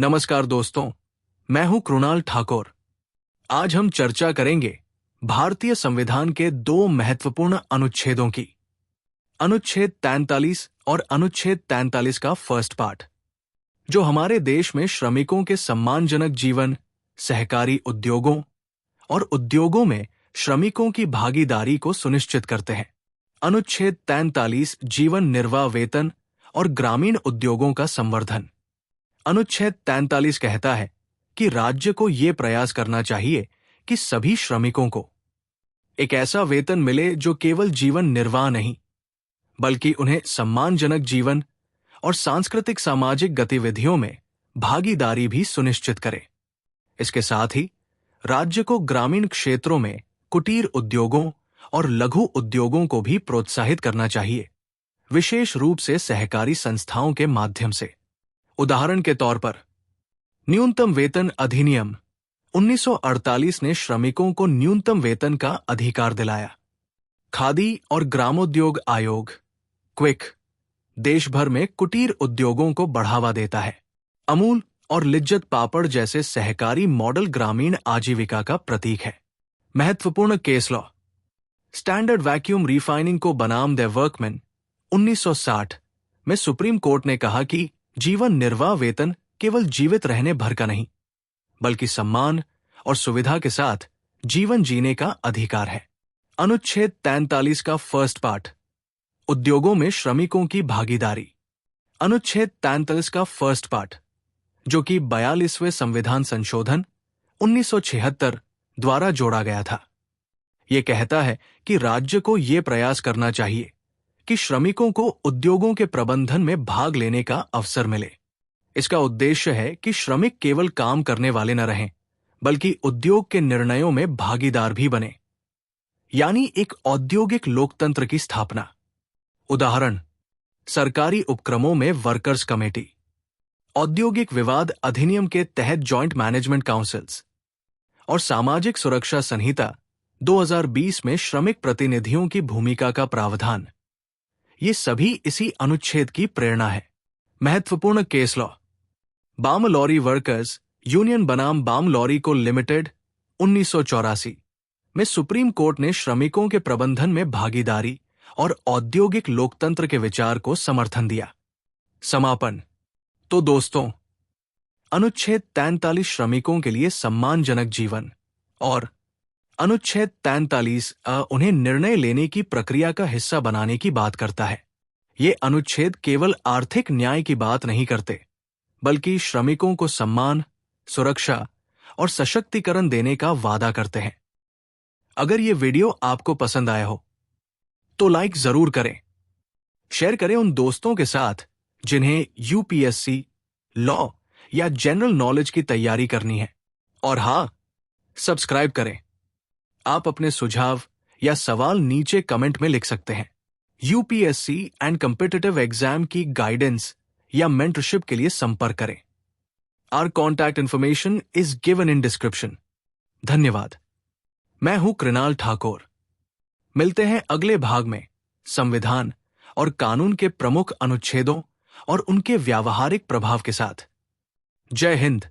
नमस्कार दोस्तों, मैं हूं कृणाल ठाकुर। आज हम चर्चा करेंगे भारतीय संविधान के दो महत्वपूर्ण अनुच्छेदों की। अनुच्छेद 43 और अनुच्छेद 43 का फर्स्ट पार्ट, जो हमारे देश में श्रमिकों के सम्मानजनक जीवन, सहकारी उद्योगों और उद्योगों में श्रमिकों की भागीदारी को सुनिश्चित करते हैं। अनुच्छेद 43 जीवन निर्वाह वेतन और ग्रामीण उद्योगों का संवर्धन। अनुच्छेद 43 कहता है कि राज्य को ये प्रयास करना चाहिए कि सभी श्रमिकों को एक ऐसा वेतन मिले जो केवल जीवन निर्वाह नहीं, बल्कि उन्हें सम्मानजनक जीवन और सांस्कृतिक सामाजिक गतिविधियों में भागीदारी भी सुनिश्चित करे। इसके साथ ही राज्य को ग्रामीण क्षेत्रों में कुटीर उद्योगों और लघु उद्योगों को भी प्रोत्साहित करना चाहिए, विशेष रूप से सहकारी संस्थाओं के माध्यम से। उदाहरण के तौर पर, न्यूनतम वेतन अधिनियम 1948 ने श्रमिकों को न्यूनतम वेतन का अधिकार दिलाया। खादी और ग्रामोद्योग आयोग क्विक देश भर में कुटीर उद्योगों को बढ़ावा देता है। अमूल और लिज्जत पापड़ जैसे सहकारी मॉडल ग्रामीण आजीविका का प्रतीक है। महत्वपूर्ण case law, standard vacuum refining को बनाम द वर्कमैन 1960 में सुप्रीम कोर्ट ने कहा कि जीवन निर्वाह वेतन केवल जीवित रहने भर का नहीं, बल्कि सम्मान और सुविधा के साथ जीवन जीने का अधिकार है। अनुच्छेद 43 का फर्स्ट पार्ट, उद्योगों में श्रमिकों की भागीदारी। अनुच्छेद 43 का फर्स्ट पार्ट, जो कि 42वें संविधान संशोधन 1976 द्वारा जोड़ा गया था, यह कहता है कि राज्य को यह प्रयास करना चाहिए कि श्रमिकों को उद्योगों के प्रबंधन में भाग लेने का अवसर मिले। इसका उद्देश्य है कि श्रमिक केवल काम करने वाले न रहें, बल्कि उद्योग के निर्णयों में भागीदार भी बने, यानी एक औद्योगिक लोकतंत्र की स्थापना। उदाहरण, सरकारी उपक्रमों में वर्कर्स कमेटी, औद्योगिक विवाद अधिनियम के तहत जॉइंट मैनेजमेंट काउंसिल्स और सामाजिक सुरक्षा संहिता 2020 में श्रमिक प्रतिनिधियों की भूमिका का प्रावधान। ये सभी इसी अनुच्छेद की प्रेरणा है। महत्वपूर्ण case law, Balmer Lawrie workers union बनाम बाम लॉरी को लिमिटेड 1984 में सुप्रीम कोर्ट ने श्रमिकों के प्रबंधन में भागीदारी और औद्योगिक लोकतंत्र के विचार को समर्थन दिया। समापन, तो दोस्तों, अनुच्छेद 43 श्रमिकों के लिए सम्मानजनक जीवन और अनुच्छेद 43 उन्हें निर्णय लेने की प्रक्रिया का हिस्सा बनाने की बात करता है। ये अनुच्छेद केवल आर्थिक न्याय की बात नहीं करते, बल्कि श्रमिकों को सम्मान, सुरक्षा और सशक्तिकरण देने का वादा करते हैं। अगर ये वीडियो आपको पसंद आया हो तो लाइक जरूर करें, शेयर करें उन दोस्तों के साथ जिन्हें यूपीएससी, लॉ या जनरल नॉलेज की तैयारी करनी है, और हाँ, सब्सक्राइब करें। आप अपने सुझाव या सवाल नीचे कमेंट में लिख सकते हैं। यूपीएससी एंड कॉम्पिटिटिव एग्जाम की गाइडेंस या मेंटरशिप के लिए संपर्क करें। Our contact information is given in description. धन्यवाद। मैं हूं कृणाल ठाकुर। मिलते हैं अगले भाग में संविधान और कानून के प्रमुख अनुच्छेदों और उनके व्यावहारिक प्रभाव के साथ। जय हिंद।